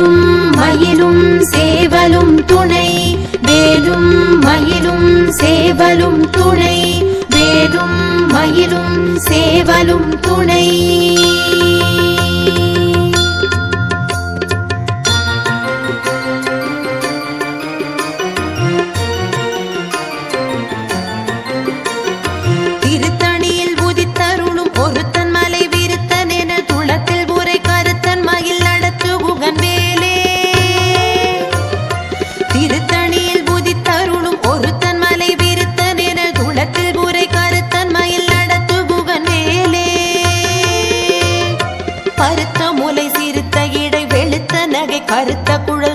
வேலும் மயிலும் சேவலும் துணை வேலும் மயிலும் சேவலும் துணை வேலும் மயிலும் சேவலும் துணை திருத்தணியில் உதித்தருளும் ஒருத்தன் மலை விருத்தன் என துளத்தில் உரை கருத்தன் மயில் நடத்து குகன் வேலே திருத்தணியில் உதித்தருளும் ஒருத்தன் மலை விருத்தன் என துளத்தில் உரை கருத்தன் மயில் நடத்து குகன் வேலே பருத்த முலை சிறுத்த இடை வெளுத்த நகை கருத்த குழல்